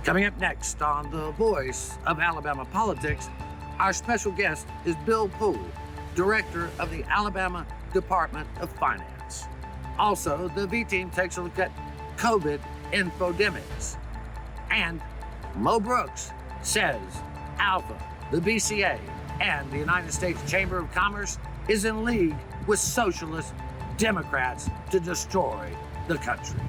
Coming up next on The Voice of Alabama Politics, our special guest is Bill Poole, Director of the Alabama Department of Finance. Also, the V-Team takes a look at COVID infodemics. And Mo Brooks says ALFA, the BCA, and the United States Chamber of Commerce is in league with socialist Democrats to destroy the country.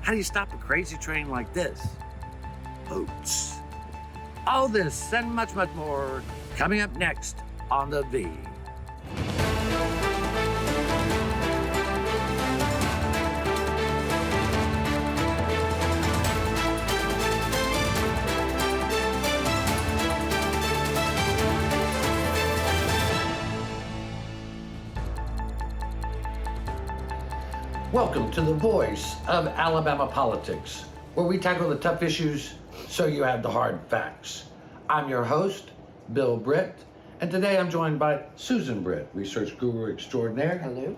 How do you stop a crazy train like this? Votes. All this and much, much more coming up next on The V. Welcome to The Voice of Alabama Politics, where we tackle the tough issues so you have the hard facts. I'm your host, Bill Britt, and today I'm joined by Susan Britt, research guru extraordinaire. Hello.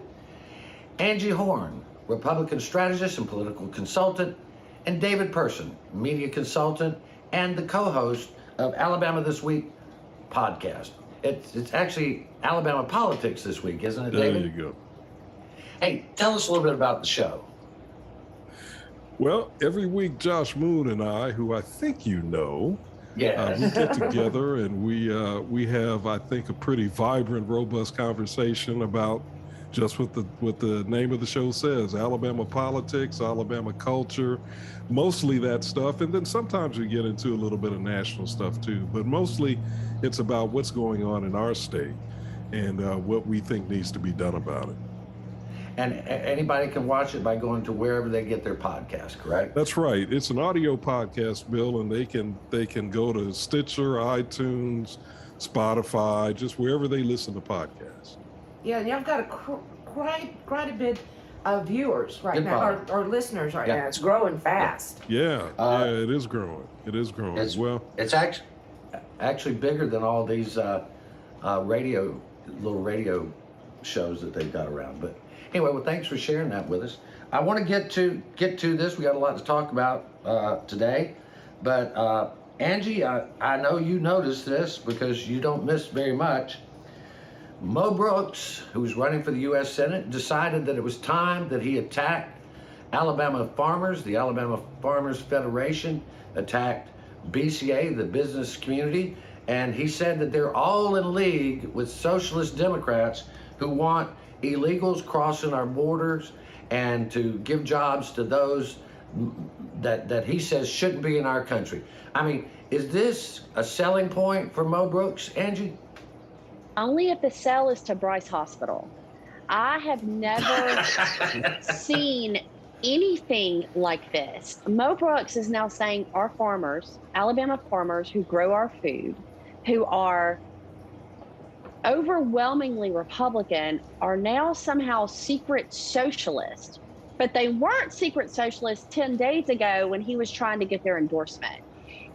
Angie Horn, Republican strategist and political consultant, and David Person, media consultant and the co-host of Alabama This Week podcast. It's actually Alabama Politics this week, isn't it, David? There you go. Hey, tell us a little bit about the show. Well, every week, Josh Moon and I, who I think you know, Yes. we get together and we have, I think, a pretty vibrant, robust conversation about just what the name of the show says: Alabama politics, Alabama culture, mostly that stuff, and then sometimes we get into a little bit of national stuff too. But mostly, it's about what's going on in our state and what we think needs to be done about it. And anybody can watch it by going to wherever they get their podcast, correct? That's right. It's an audio podcast, Bill, and they can go to Stitcher, iTunes, Spotify, just wherever they listen to podcasts. Yeah, and y'all got quite a bit of viewers right Good now, pod. or listeners right Yeah. now. It's growing fast. Yeah, it is growing. It is growing. It's actually bigger than all these little radio shows that they've got around. But anyway, well, thanks for sharing that with us. I want to get to this. We got a lot to talk about today. But Angie, I know you noticed this because you don't miss very much. Mo Brooks, who's running for the U.S. Senate, decided that it was time that he attacked Alabama farmers. The Alabama Farmers Federation attacked BCA, the business community, and he said that they're all in league with socialist Democrats who want illegals crossing our borders and to give jobs to those that he says shouldn't be in our country. I mean, is this a selling point for Mo Brooks, Angie? Only if the sell is to Bryce Hospital. I have never seen anything like this. Mo Brooks is now saying our farmers, Alabama farmers who grow our food, who are overwhelmingly Republican, are now somehow secret socialist. But they weren't secret socialists 10 days ago when he was trying to get their endorsement.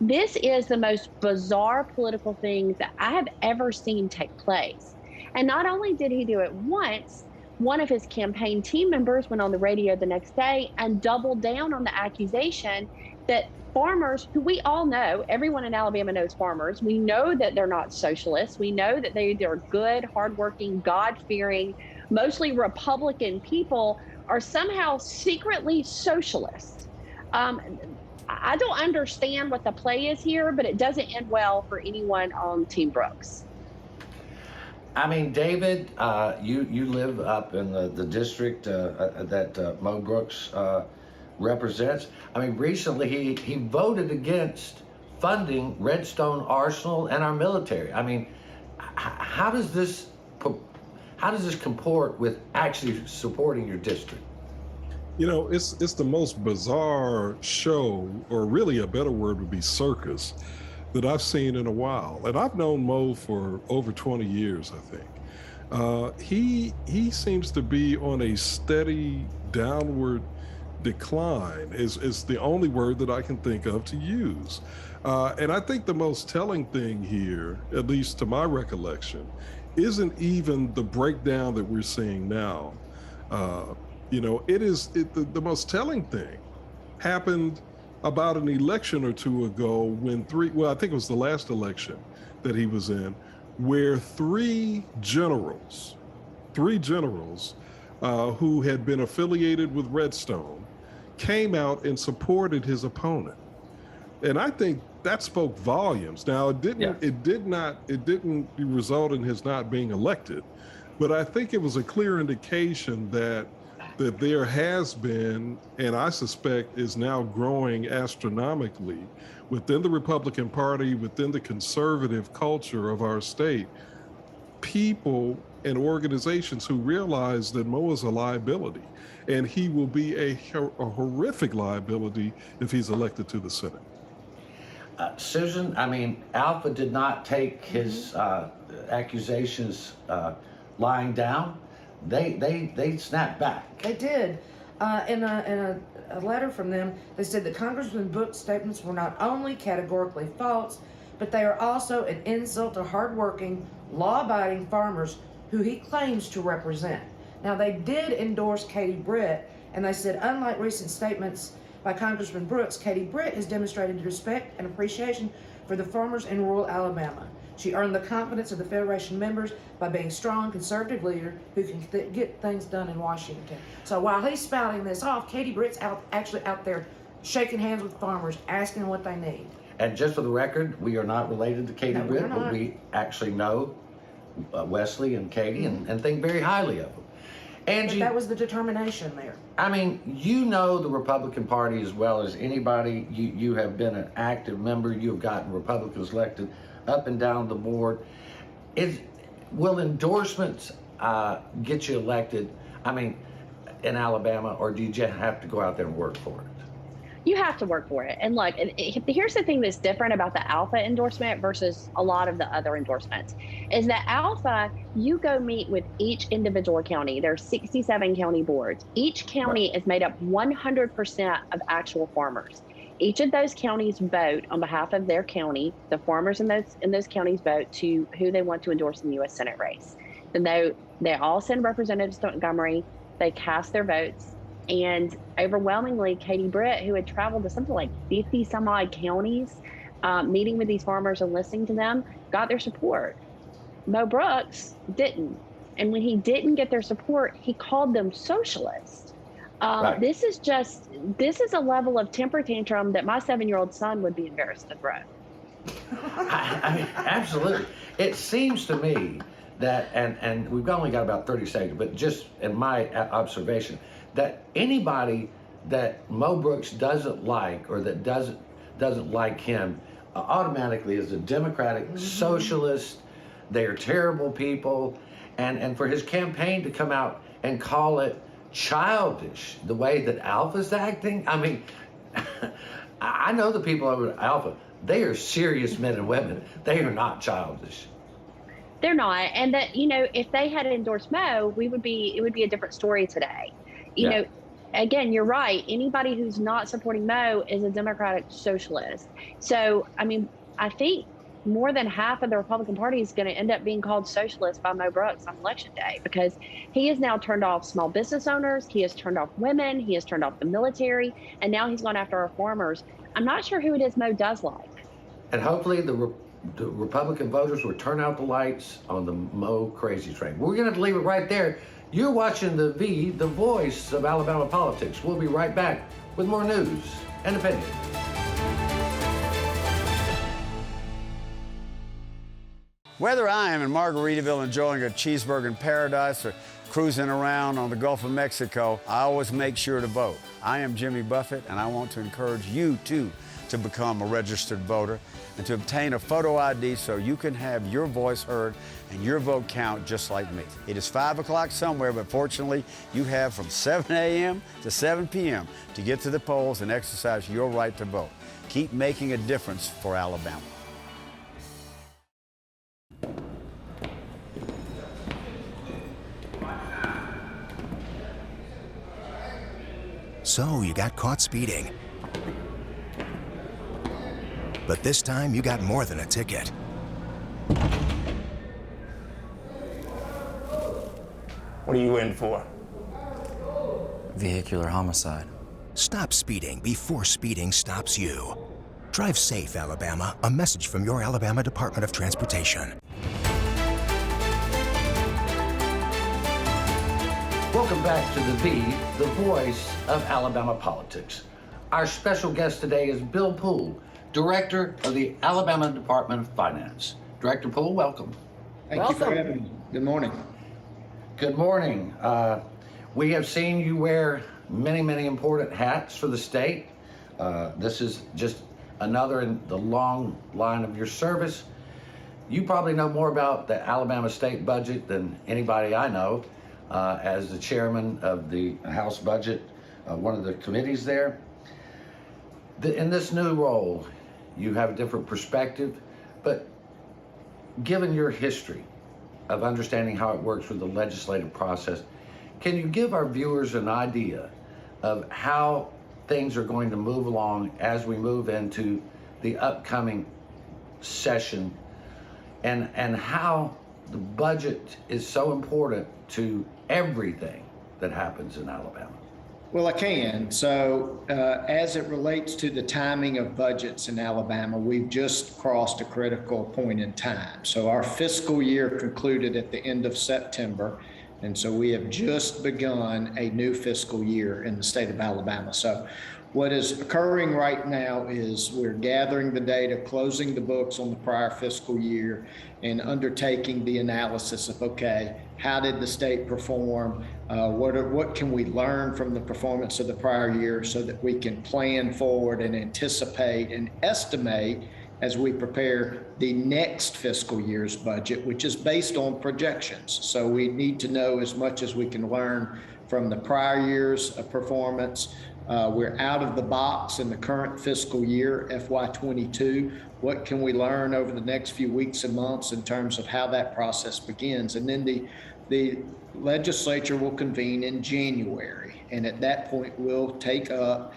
This is the most bizarre political thing that I have ever seen take place. And not only did he do it once, one of his campaign team members went on the radio the next day and doubled down on the accusation that farmers, who we all know, everyone in Alabama knows farmers. We know that they're not socialists. We know that they're good, hardworking, God-fearing, mostly Republican people, are somehow secretly socialist. I don't understand what the play is here, but it doesn't end well for anyone on Team Brooks. I mean, David, you live up in the district that Mo Brooks represents. I mean, recently he voted against funding Redstone Arsenal and our military. I mean, how does this comport with actually supporting your district? You know, it's the most bizarre show, or really a better word would be circus, that I've seen in a while. And I've known Mo for over 20 years, I think. He seems to be on a steady downward decline is the only word that I can think of to use. And I think the most telling thing here, at least to my recollection, isn't even the breakdown that we're seeing now. The most telling thing happened about an election or two ago when I think it was the last election that he was in, where three generals who had been affiliated with Redstone came out and supported his opponent. And I think that spoke volumes. Now it didn't result in his not being elected, but I think it was a clear indication that there has been, and I suspect is now growing astronomically within the Republican Party, within the conservative culture of our state, people and organizations who realize that Mo is a liability, and he will be a horrific liability if he's elected to the Senate. Susan, I mean, ALFA did not take his accusations lying down. They snapped back. They did. In a letter from them, they said that Congressman Book's statements were not only categorically false, but they are also an insult to hardworking, law-abiding farmers who he claims to represent. Now, they did endorse Katie Britt, and they said, unlike recent statements by Congressman Brooks, Katie Britt has demonstrated respect and appreciation for the farmers in rural Alabama. She earned the confidence of the Federation members by being a strong conservative leader who can get things done in Washington. So while he's spouting this off, Katie Britt's actually out there shaking hands with farmers, asking what they need. And just for the record, we are not related to Katie Britt, but we actually know Wesley and Katie and think very highly of them. Angie, but that was the determination there. I mean, you know the Republican Party as well as anybody. You have been an active member. You have gotten Republicans elected up and down the board. Will endorsements get you elected, I mean, in Alabama, or do you just have to go out there and work for it? You have to work for it. And look, here's the thing that's different about the ALFA endorsement versus a lot of the other endorsements, is that ALFA, you go meet with each individual county. There are 67 county boards. Each county is made up 100% of actual farmers. Each of those counties vote on behalf of their county. The farmers in those counties vote to who they want to endorse in the U.S. Senate race. And they all send representatives to Montgomery. They cast their votes. And overwhelmingly, Katie Britt, who had traveled to something like 50 some odd counties, meeting with these farmers and listening to them, got their support. Mo Brooks didn't. And when he didn't get their support, he called them socialists. Right. This is a level of temper tantrum that my 7-year-old son would be embarrassed to throw. I mean, absolutely. It seems to me that, and we've only got about 30 seconds, but just in my observation, that anybody that Mo Brooks doesn't like or that doesn't like him automatically is a Democratic socialist. They are terrible people. And for his campaign to come out and call it childish, the way that ALFA's acting, I mean, I know the people over at ALFA, they are serious men and women. They are not childish. They're not. And that, if they had endorsed Mo, it would be a different story today. You know, again, you're right. Anybody who's not supporting Mo is a Democratic socialist. So, I mean, I think more than half of the Republican Party is going to end up being called socialist by Mo Brooks on election day, because he has now turned off small business owners. He has turned off women. He has turned off the military. And now he's gone after our farmers. I'm not sure who it is Mo does like. And hopefully the Republican voters will turn out the lights on the Mo crazy train. We're going to have to leave it right there. You're watching the voice of Alabama politics. We'll be right back with more news and opinion. Whether I am in Margaritaville enjoying a cheeseburger in paradise or cruising around on the Gulf of Mexico, I always make sure to vote. I am Jimmy Buffett, and I want to encourage you, too, to become a registered voter and to obtain a photo ID so you can have your voice heard and your vote count just like me. It is 5 o'clock somewhere, but fortunately, you have from 7 a.m. to 7 p.m. to get to the polls and exercise your right to vote. Keep making a difference for Alabama. So you got caught speeding. But this time you got more than a ticket. What are you in for? Vehicular homicide. Stop speeding before speeding stops you. Drive safe, Alabama. A message from your Alabama Department of Transportation. Welcome back to the voice of Alabama politics. Our special guest today is Bill Poole, Director of the Alabama Department of Finance. Director Poole, welcome. Thank you for having me. Good morning. Good morning. We have seen you wear many, many important hats for the state. This is just another in the long line of your service. You probably know more about the Alabama state budget than anybody I know. As the chairman of the House Budget, one of the committees there. In this new role, you have a different perspective, but given your history of understanding how it works with the legislative process, can you give our viewers an idea of how things are going to move along as we move into the upcoming session, and how the budget is so important to everything that happens in Alabama? Well, I can. So as it relates to the timing of budgets in Alabama, we've just crossed a critical point in time. So our fiscal year concluded at the end of September, and so we have just begun a new fiscal year in the state of Alabama. So what is occurring right now is we're gathering the data, closing the books on the prior fiscal year, and undertaking the analysis of, okay, how did the state perform? What can we learn from the performance of the prior year so that we can plan forward and anticipate and estimate as we prepare the next fiscal year's budget, which is based on projections. So we need to know as much as we can learn from the prior year's performance. We're out of the box in the current fiscal year, FY22. What can we learn over the next few weeks and months in terms of how that process begins? And then the legislature will convene in January. And at that point, we'll take up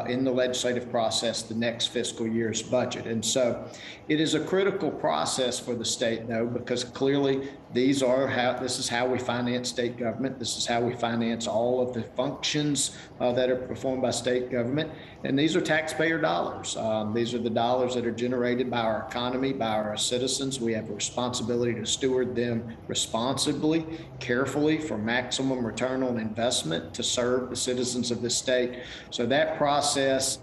in the legislative process the next fiscal year's budget. And so it is a critical process for the state, though, because clearly this is how we finance state government. This is how we finance all of the functions that are performed by state government. And these are taxpayer dollars. These are the dollars that are generated by our economy, by our citizens. We have a responsibility to steward them responsibly, carefully, for maximum return on investment to serve the citizens of this state. So that process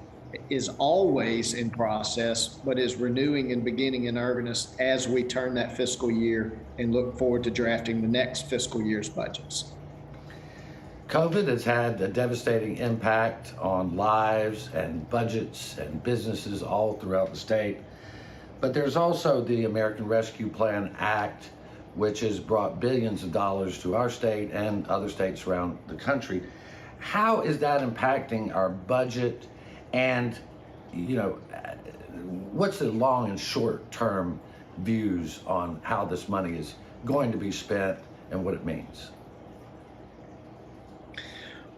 is always in process, but is renewing and beginning in earnest as we turn that fiscal year and look forward to drafting the next fiscal year's budgets. COVID has had a devastating impact on lives and budgets and businesses all throughout the state. But there's also the American Rescue Plan Act, which has brought billions of dollars to our state and other states around the country. How is that impacting our budget? And, what's the long and short term views on how this money is going to be spent and what it means?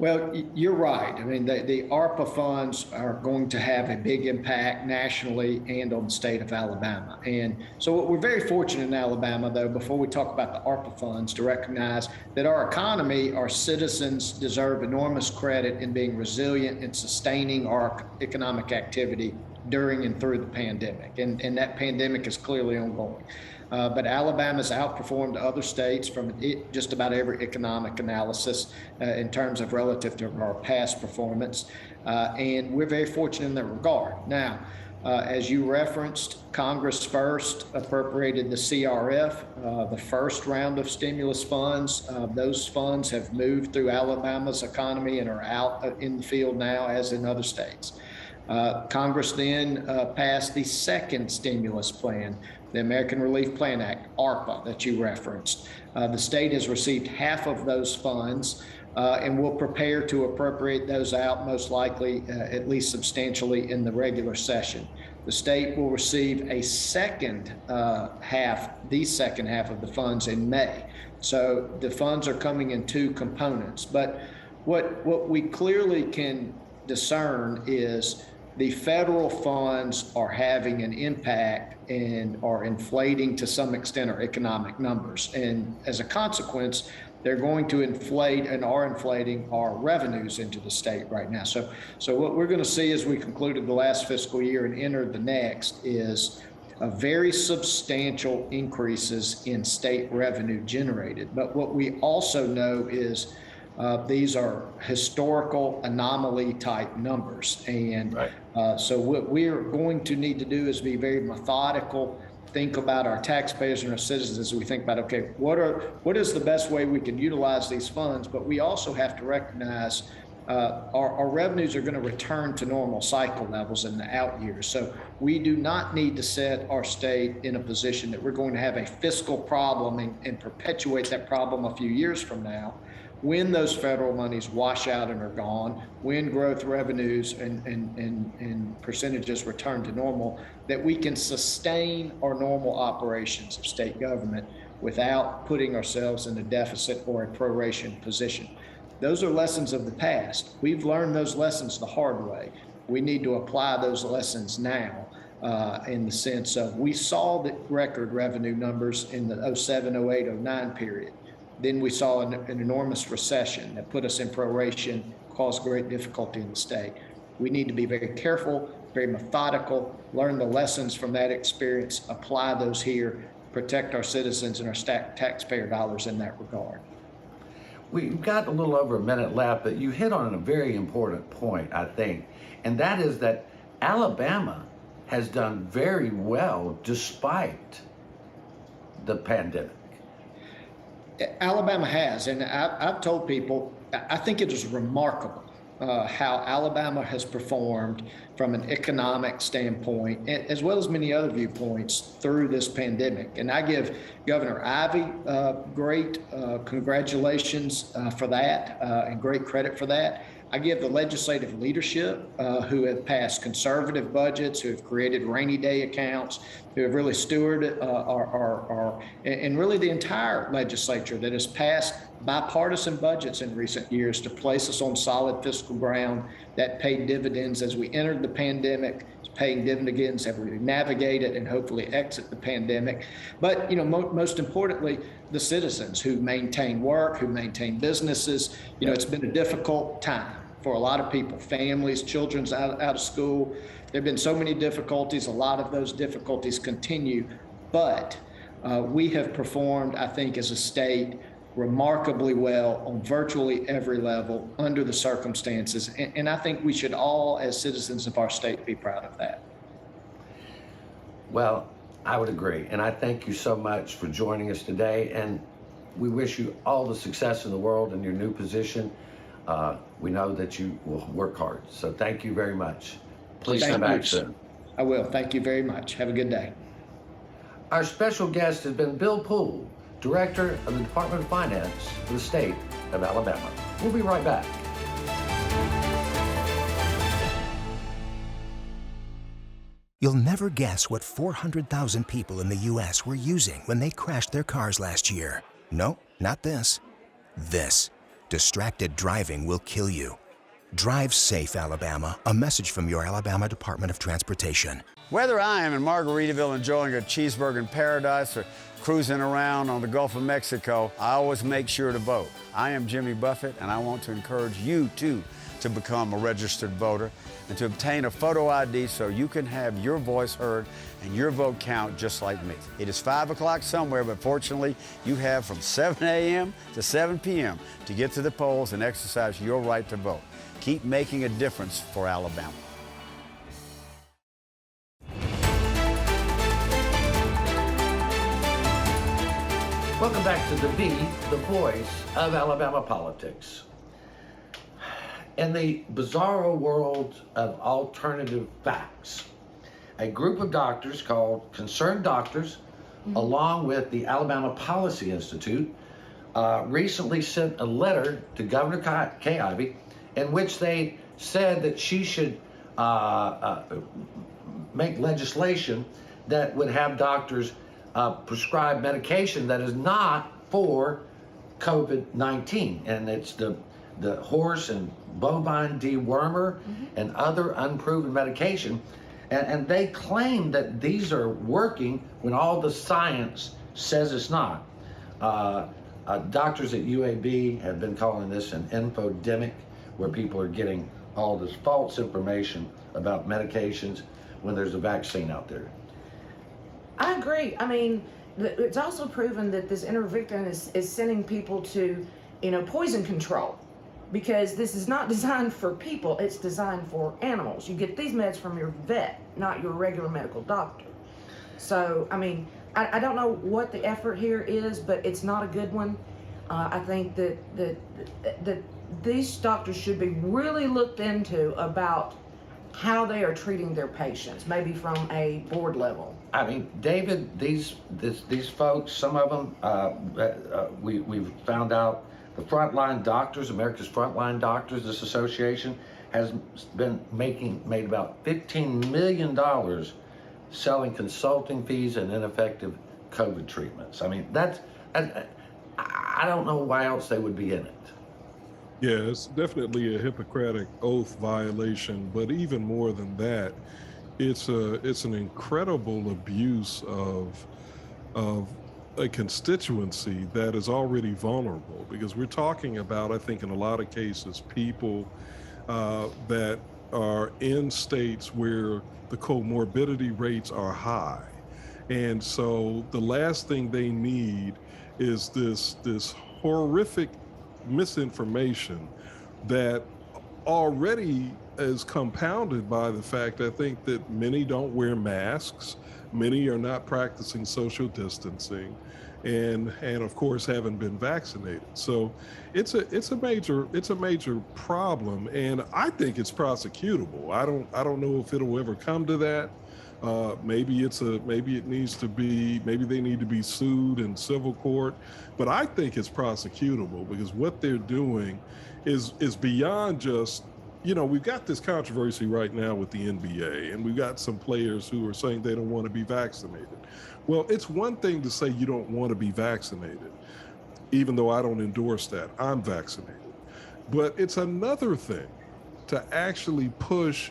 Well, you're right. I mean, the ARPA funds are going to have a big impact nationally and on the state of Alabama. And so we're very fortunate in Alabama, though, before we talk about the ARPA funds, to recognize that our economy, our citizens deserve enormous credit in being resilient and sustaining our economic activity during and through the pandemic. And that pandemic is clearly ongoing. But Alabama's outperformed other states from just about every economic analysis in terms of relative to our past performance. And we're very fortunate in that regard. Now, as you referenced, Congress first appropriated the CRF, the first round of stimulus funds. Those funds have moved through Alabama's economy and are out in the field now, as in other states. Congress then passed the second stimulus plan, the American Relief Plan Act, ARPA, that you referenced. The state has received half of those funds and will prepare to appropriate those out, most likely, at least substantially, in the regular session. The state will receive the second half of the funds in May. So the funds are coming in two components. But what we clearly can discern is the federal funds are having an impact and are inflating to some extent our economic numbers. And as a consequence, they're going to inflate and are inflating our revenues into the state right now. So what we're going to see as we concluded the last fiscal year and entered the next is a very substantial increases in state revenue generated. But what we also know is these are historical anomaly type numbers. And so what we're going to need to do is be very methodical, think about our taxpayers and our citizens as we think about, okay, what is the best way we can utilize these funds? But we also have to recognize our revenues are going to return to normal cycle levels in the out years. So we do not need to set our state in a position that we're going to have a fiscal problem and perpetuate that problem a few years from now, when those federal monies wash out and are gone, when growth revenues and percentages return to normal, that we can sustain our normal operations of state government without putting ourselves in a deficit or a proration position. Those are lessons of the past. We've learned those lessons the hard way. We need to apply those lessons now in the sense of, we saw the record revenue numbers in the 07, 08, 09 period. Then we saw an enormous recession that put us in proration, caused great difficulty in the state. We need to be very careful, very methodical, learn the lessons from that experience, apply those here, protect our citizens and our taxpayer dollars in that regard. We've got a little over a minute left, but you hit on a very important point, I think, and that is that Alabama has done very well despite the pandemic. Alabama has, and I've told people, I think it is remarkable how Alabama has performed from an economic standpoint, as well as many other viewpoints through this pandemic. And I give Governor Ivey great congratulations for that and great credit for that. I give the legislative leadership who have passed conservative budgets, who have created rainy day accounts, who have really stewarded and really the entire legislature that has passed bipartisan budgets in recent years to place us on solid fiscal ground that paid dividends as we entered the pandemic, paying dividends as we navigate it and hopefully exit the pandemic. But most importantly, the citizens who maintain work, who maintain businesses. It's been a difficult time for a lot of people, families, children's out of school. There have been so many difficulties. A lot of those difficulties continue, but we have performed, I think, as a state remarkably well on virtually every level under the circumstances. And I think we should all, as citizens of our state, be proud of that. Well, I would agree. And I thank you so much for joining us today. And we wish you all the success in the world in your new position. We know that you will work hard. So thank you very much. Please come back soon. I will. Thank you very much. Have a good day. Our special guest has been Bill Poole, Director of the Department of Finance for the state of Alabama. We'll be right back. You'll never guess what 400,000 people in the U.S. were using when they crashed their cars last year. No, not this. This. Distracted driving will kill you. Drive safe, Alabama. A message from your Alabama Department of Transportation. Whether I am in Margaritaville enjoying a cheeseburger in paradise or cruising around on the Gulf of Mexico, I always make sure to vote. I am Jimmy Buffett, and I want to encourage you, too, to become a registered voter and to obtain a photo ID so you can have your voice heard and your vote count just like me. It is 5 o'clock somewhere, but fortunately, you have from 7 a.m. to 7 p.m. to get to the polls and exercise your right to vote. Keep making a difference for Alabama. Welcome back to the voice of Alabama politics. In the bizarro world of alternative facts, a group of doctors called Concerned Doctors, along with the Alabama Policy Institute, recently sent a letter to Governor Kay Ivey in which they said that she should make legislation that would have doctors prescribe medication that is not for COVID-19. And it's the the horse and bovine dewormer and other unproven medication. And they claim that these are working when all the science says it's not. Doctors at UAB have been calling this an infodemic, where people are getting all this false information about medications when there's a vaccine out there. I agree. I mean, it's also proven that this Intervictin is sending people to, poison control, because this is not designed for people, it's designed for animals. You get these meds from your vet, not your regular medical doctor. So, I mean, I don't know what the effort here is, but it's not a good one. I think that these doctors should be really looked into about how they are treating their patients, maybe from a board level. I mean, David, these folks, some of them, we've found out the Frontline Doctors, America's Frontline Doctors, this association has been made about $15 million selling consulting fees and ineffective COVID treatments. I mean, I don't know why else they would be in it. Yeah, it's definitely a Hippocratic oath violation, but even more than that, it's an incredible abuse of a constituency that is already vulnerable, because we're talking about, I think in a lot of cases, people that are in states where the comorbidity rates are high. And so the last thing they need is this horrific misinformation that already is compounded by the fact, I think, that many don't wear masks, many are not practicing social distancing, and of course haven't been vaccinated. So it's a major problem, and I think it's prosecutable. I don't know if it'll ever come to that. Maybe they need to be sued in civil court, but I think it's prosecutable, because what they're doing is beyond just, we've got this controversy right now with the NBA, and we've got some players who are saying they don't want to be vaccinated. Well, it's one thing to say you don't want to be vaccinated, even though I don't endorse that. I'm vaccinated. But it's another thing to actually push,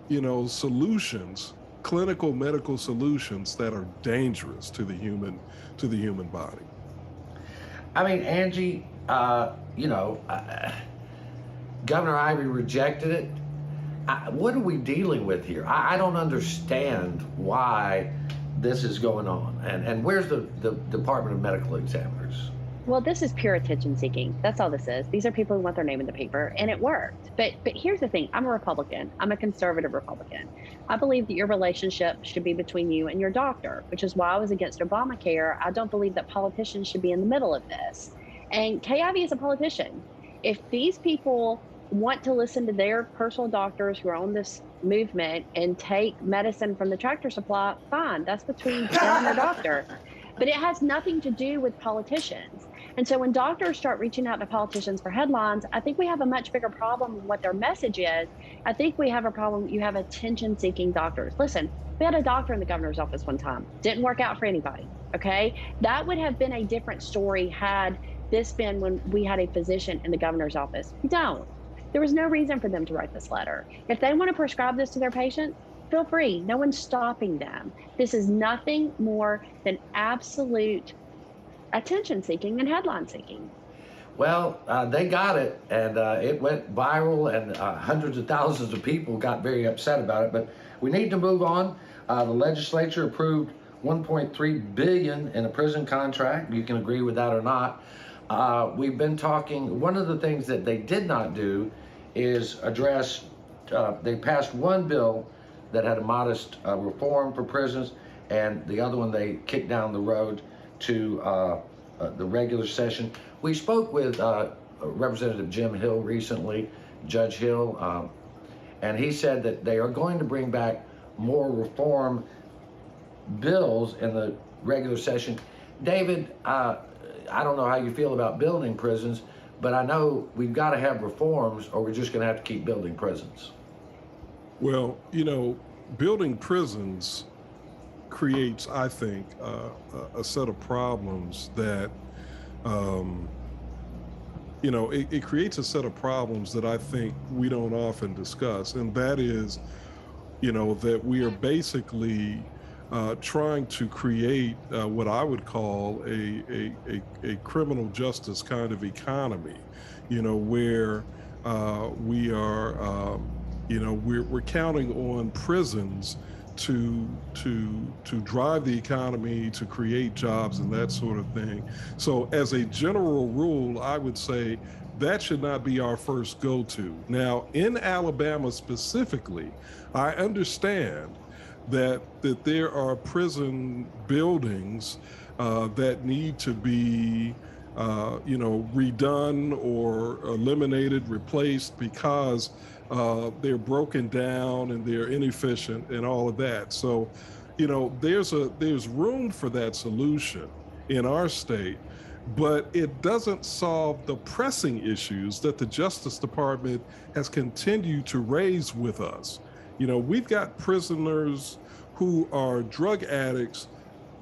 solutions, clinical medical solutions that are dangerous to the human body. I mean, Angie, Governor Ivey rejected it. What are we dealing with here? I don't understand why this is going on. And where's the Department of Medical Examiners? Well, this is pure attention seeking. That's all this is. These are people who want their name in the paper, and it worked. But here's the thing. I'm a Republican. I'm a conservative Republican. I believe that your relationship should be between you and your doctor, which is why I was against Obamacare. I don't believe that politicians should be in the middle of this. And Ivey is a politician. If these people want to listen to their personal doctors who are on this movement and take medicine from the Tractor Supply, fine. That's between them and their doctor. But it has nothing to do with politicians. And so when doctors start reaching out to politicians for headlines, I think we have a much bigger problem with what their message is. I think we have a problem. You have attention-seeking doctors. Listen, we had a doctor in the governor's office one time. Didn't work out for anybody, okay? That would have been a different story had this been when we had a physician in the governor's office. We don't. There was no reason for them to write this letter. If they want to prescribe this to their patient, feel free. No one's stopping them. This is nothing more than absolute attention seeking and headline seeking. Well, they got it, and it went viral, and hundreds of thousands of people got very upset about it. But we need to move on. The legislature approved $1.3 billion in a prison contract. You can agree with that or not. We've been talking. One of the things that they did not do is address. They passed one bill that had a modest reform for prisons, and the other one they kicked down the road to the regular session. We spoke with Representative Jim Hill recently, Judge Hill, and he said that they are going to bring back more reform bills in the regular session. David, I don't know how you feel about building prisons, but I know we've got to have reforms or we're just going to have to keep building prisons. Well, building prisons creates, I think, a set of problems that it creates a set of problems that I think we don't often discuss. And that is, that we are basically trying to create what I would call a criminal justice kind of economy, where we are, we're counting on prisons to drive the economy, to create jobs and that sort of thing. So as a general rule, I would say that should not be our first go-to. Now, in Alabama specifically, I understand that there are prison buildings that need to be redone or eliminated, replaced because they're broken down and they're inefficient and all of that. So, there's room for that solution in our state, but it doesn't solve the pressing issues that the Justice Department has continued to raise with us. We've got prisoners who are drug addicts,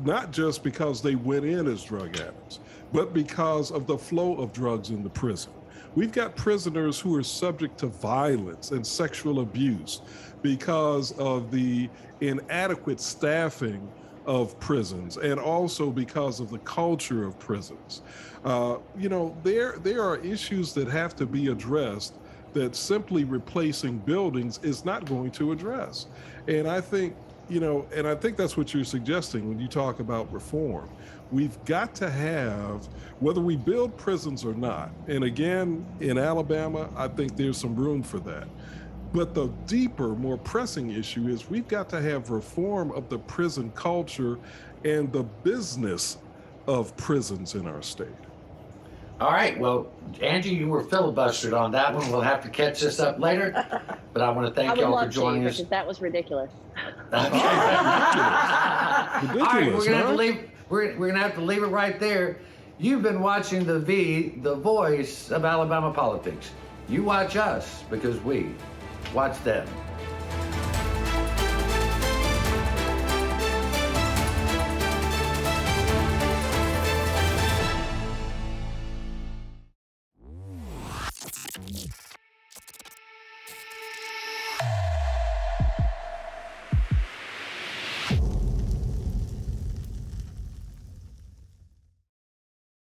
not just because they went in as drug addicts, but because of the flow of drugs in the prison. We've got prisoners who are subject to violence and sexual abuse because of the inadequate staffing of prisons, and also because of the culture of prisons. There are issues that have to be addressed that simply replacing buildings is not going to address. And I think, that's what you're suggesting when you talk about reform. We've got to have, whether we build prisons or not, and again, in Alabama, I think there's some room for that. But the deeper, more pressing issue is we've got to have reform of the prison culture and the business of prisons in our state. All right, well, Angie, you were filibustered on that one. We'll have to catch this up later. But I want to thank y'all for joining us. Because that was ridiculous. Ridiculous, all right, we're gonna have to leave it right there. You've been watching the voice of Alabama politics. You watch us because we watch them.